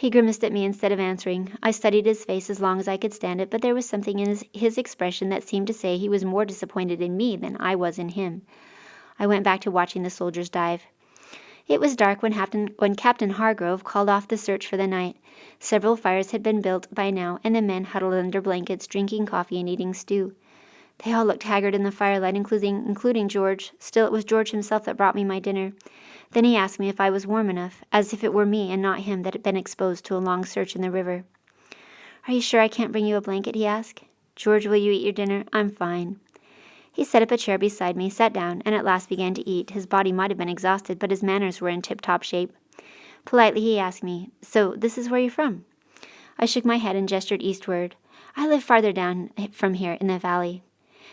He grimaced at me instead of answering. I studied his face as long as I could stand it, but there was something in his expression that seemed to say he was more disappointed in me than I was in him. I went back to watching the soldiers dive. It was dark when Captain Hargrove called off the search for the night. Several fires had been built by now, and the men huddled under blankets, drinking coffee and eating stew. They all looked haggard in the firelight, including George. Still, it was George himself that brought me my dinner. Then he asked me if I was warm enough, as if it were me and not him that had been exposed to a long search in the river. "Are you sure I can't bring you a blanket?" he asked. "George, will you eat your dinner?" "I'm fine." He set up a chair beside me, sat down, and at last began to eat. His body might have been exhausted, but his manners were in tip-top shape. Politely he asked me, "So this is where you're from?" I shook my head and gestured eastward. "I live farther down from here in the valley."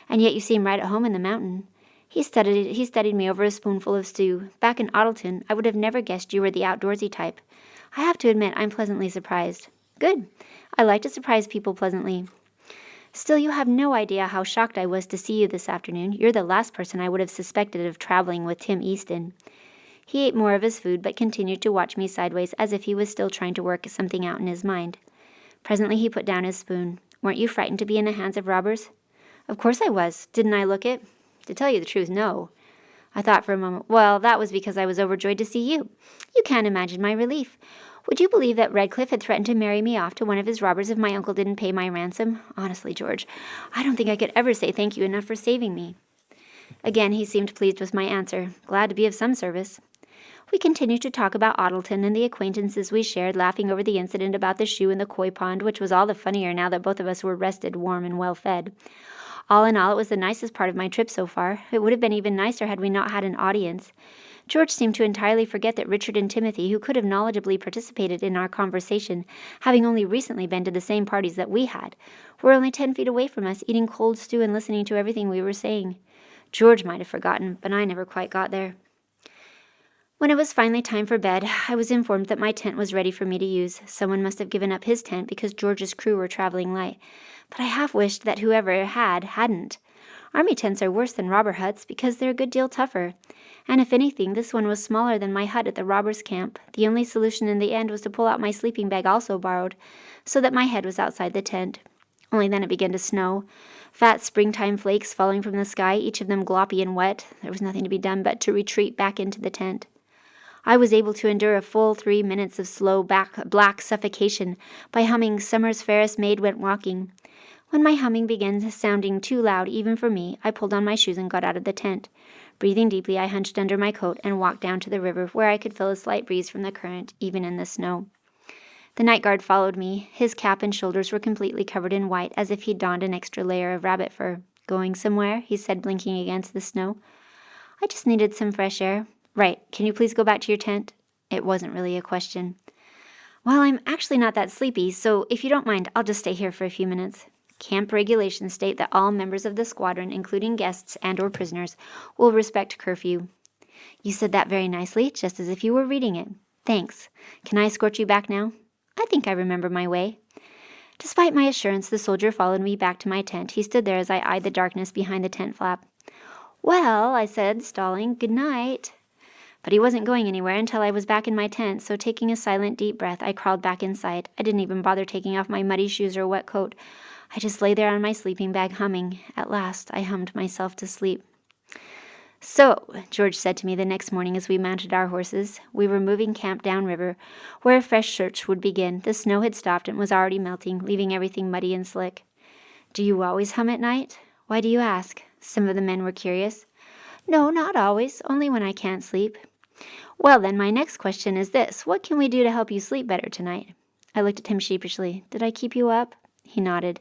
"And yet you seem right at home in the mountain." He studied me over a spoonful of stew. "Back in Ottleton, I would have never guessed you were the outdoorsy type. I have to admit I'm pleasantly surprised." "Good. I like to surprise people pleasantly." "Still, you have no idea how shocked I was to see you this afternoon. You're the last person I would have suspected of traveling with Tim Easton." He ate more of his food, but continued to watch me sideways as if he was still trying to work something out in his mind. Presently he put down his spoon. "Weren't you frightened to be in the hands of robbers?" "Of course I was. Didn't I look it?" "To tell you the truth, no." I thought for a moment. "Well, that was because I was overjoyed to see you. You can't imagine my relief. Would you believe that Redcliffe had threatened to marry me off to one of his robbers if my uncle didn't pay my ransom? Honestly, George, I don't think I could ever say thank you enough for saving me." Again he seemed pleased with my answer. Glad to be of some service. We continued to talk about Ottleton and the acquaintances we shared, laughing over the incident about the shoe in the koi pond, which was all the funnier now that both of us were rested, warm, and well fed. All in all, it was the nicest part of my trip so far. It would have been even nicer had we not had an audience. George seemed to entirely forget that Richard and Timothy, who could have knowledgeably participated in our conversation, having only recently been to the same parties that we had, were only 10 feet away from us, eating cold stew and listening to everything we were saying. George might have forgotten, but I never quite got there. When it was finally time for bed, I was informed that my tent was ready for me to use. Someone must have given up his tent because George's crew were traveling light, but I half wished that whoever hadn't. Army tents are worse than robber huts because they're a good deal tougher, and if anything, this one was smaller than my hut at the robbers' camp. The only solution in the end was to pull out my sleeping bag, also borrowed, so that my head was outside the tent. Only then it began to snow. Fat springtime flakes falling from the sky, each of them gloppy and wet. There was nothing to be done but to retreat back into the tent. I was able to endure a full 3 minutes of slow black suffocation by humming "Summer's Fairest Maid Went Walking." When my humming began sounding too loud even for me, I pulled on my shoes and got out of the tent. Breathing deeply, I hunched under my coat and walked down to the river, where I could feel a slight breeze from the current, even in the snow. The night guard followed me. His cap and shoulders were completely covered in white, as if he'd donned an extra layer of rabbit fur. "Going somewhere?" he said, blinking against the snow. "I just needed some fresh air." "Right. Can you please go back to your tent?" It wasn't really a question. "Well, I'm actually not that sleepy, so if you don't mind, I'll just stay here for a few minutes." Camp regulations state that all members of the squadron, including guests and or prisoners, will respect curfew. You said that very nicely, just as if you were reading it. Thanks. Can I escort you back now? I think I remember my way. Despite my assurance, the soldier followed me back to my tent. He stood there as I eyed the darkness behind the tent flap. "Well," I said, stalling, "good night." But he wasn't going anywhere until I was back in my tent, so taking a silent, deep breath, I crawled back inside. I didn't even bother taking off my muddy shoes or wet coat. I just lay there on my sleeping bag humming. At last, I hummed myself to sleep. "So," George said to me the next morning as we mounted our horses. We were moving camp downriver, where a fresh search would begin. The snow had stopped and was already melting, leaving everything muddy and slick. "Do you always hum at night?" "Why do you ask?" Some of the men were curious. "No, not always, only when I can't sleep." "Well, then, my next question is this. What can we do to help you sleep better tonight?" I looked at him sheepishly. "Did I keep you up?" He nodded.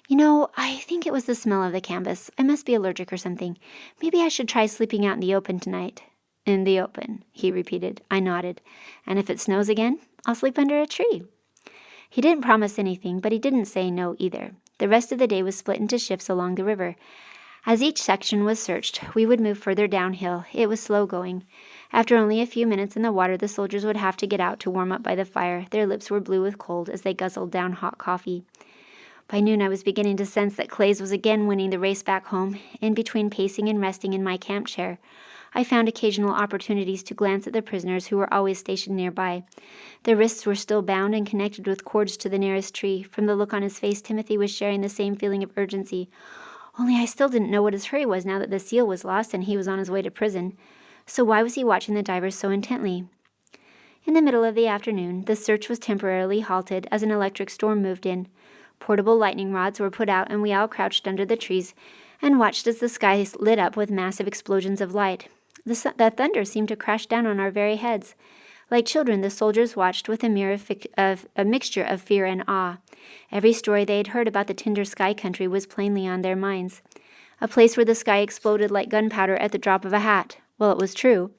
"You know, I think it was the smell of the canvas. I must be allergic or something. Maybe I should try sleeping out in the open tonight." "In the open," he repeated. I nodded. "And if it snows again, I'll sleep under a tree." He didn't promise anything, but he didn't say no either. The rest of the day was split into shifts along the river. As each section was searched, we would move further downhill. It was slow going. After only a few minutes in the water, the soldiers would have to get out to warm up by the fire. Their lips were blue with cold as they guzzled down hot coffee. By noon, I was beginning to sense that Clays was again winning the race back home. In between pacing and resting in my camp chair, I found occasional opportunities to glance at the prisoners who were always stationed nearby. Their wrists were still bound and connected with cords to the nearest tree. From the look on his face, Timothy was sharing the same feeling of urgency. Only I still didn't know what his hurry was now that the seal was lost and he was on his way to prison. So why was he watching the divers so intently? In the middle of the afternoon, the search was temporarily halted as an electric storm moved in. Portable lightning rods were put out, and we all crouched under the trees and watched as the sky lit up with massive explosions of light. The thunder seemed to crash down on our very heads. Like children, the soldiers watched with a mixture of fear and awe. Every story they had heard about the Tinder sky country was plainly on their minds. A place where the sky exploded like gunpowder at the drop of a hat. Well, it was true.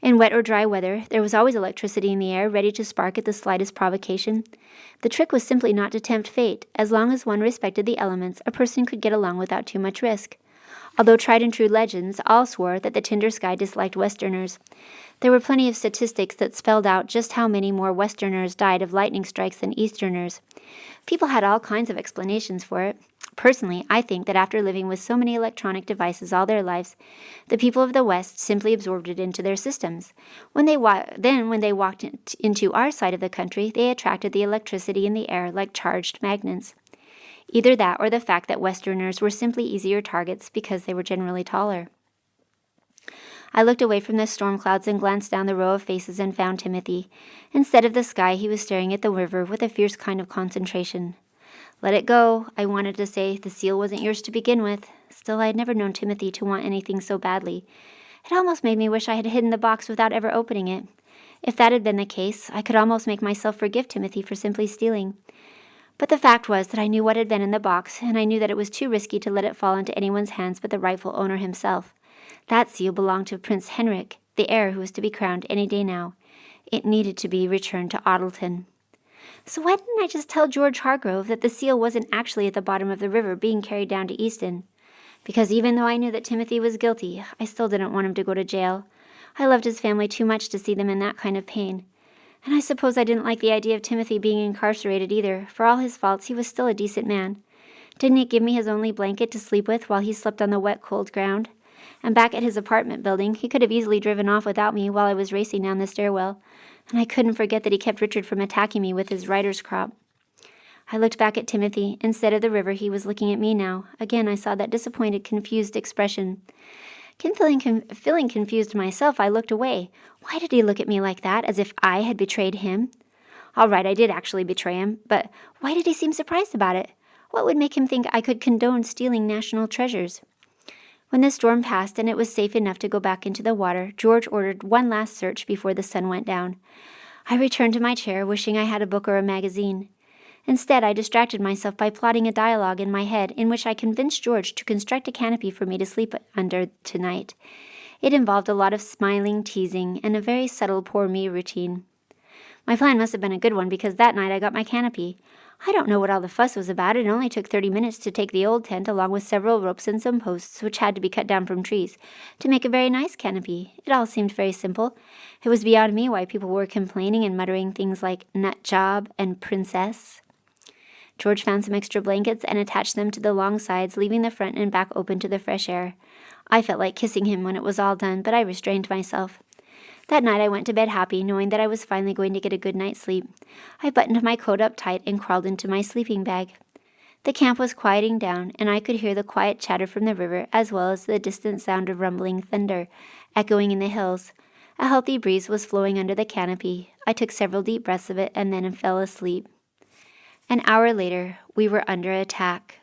In wet or dry weather, there was always electricity in the air, ready to spark at the slightest provocation. The trick was simply not to tempt fate. As long as one respected the elements, a person could get along without too much risk. Although tried-and-true legends all swore that the Tinder sky disliked Westerners, there were plenty of statistics that spelled out just how many more Westerners died of lightning strikes than Easterners. People had all kinds of explanations for it. Personally, I think that after living with so many electronic devices all their lives, the people of the West simply absorbed it into their systems. When they walked into our side of the country, they attracted the electricity in the air like charged magnets. Either that or the fact that Westerners were simply easier targets because they were generally taller. I looked away from the storm clouds and glanced down the row of faces and found Timothy. Instead of the sky, he was staring at the river with a fierce kind of concentration. "Let it go," I wanted to say. "The seal wasn't yours to begin with." Still, I had never known Timothy to want anything so badly. It almost made me wish I had hidden the box without ever opening it. If that had been the case, I could almost make myself forgive Timothy for simply stealing. But the fact was that I knew what had been in the box, and I knew that it was too risky to let it fall into anyone's hands but the rightful owner himself. That seal belonged to Prince Henrik, the heir who was to be crowned any day now. It needed to be returned to Ottleton. So why didn't I just tell George Hargrove that the seal wasn't actually at the bottom of the river being carried down to Easton? Because even though I knew that Timothy was guilty, I still didn't want him to go to jail. I loved his family too much to see them in that kind of pain. And I suppose I didn't like the idea of Timothy being incarcerated either. For all his faults, he was still a decent man. Didn't he give me his only blanket to sleep with while he slept on the wet, cold ground? And back at his apartment building, he could have easily driven off without me while I was racing down the stairwell. And I couldn't forget that he kept Richard from attacking me with his rider's crop. I looked back at Timothy. Instead of the river, he was looking at me now. Again, I saw that disappointed, confused expression. Feeling confused myself, I looked away. Why did he look at me like that, as if I had betrayed him? All right, I did actually betray him, but why did he seem surprised about it? What would make him think I could condone stealing national treasures? When the storm passed and it was safe enough to go back into the water, George ordered one last search before the sun went down. I returned to my chair, wishing I had a book or a magazine. Instead, I distracted myself by plotting a dialogue in my head in which I convinced George to construct a canopy for me to sleep under tonight. It involved a lot of smiling, teasing, and a very subtle poor me routine. My plan must have been a good one because that night I got my canopy. I don't know what all the fuss was about. It only took 30 minutes to take the old tent along with several ropes and some posts, which had to be cut down from trees, to make a very nice canopy. It all seemed very simple. It was beyond me why people were complaining and muttering things like nut job and princess. George found some extra blankets and attached them to the long sides, leaving the front and back open to the fresh air. I felt like kissing him when it was all done, but I restrained myself. That night I went to bed happy, knowing that I was finally going to get a good night's sleep. I buttoned my coat up tight and crawled into my sleeping bag. The camp was quieting down, and I could hear the quiet chatter from the river as well as the distant sound of rumbling thunder, echoing in the hills. A healthy breeze was flowing under the canopy. I took several deep breaths of it and then fell asleep. An hour later, we were under attack.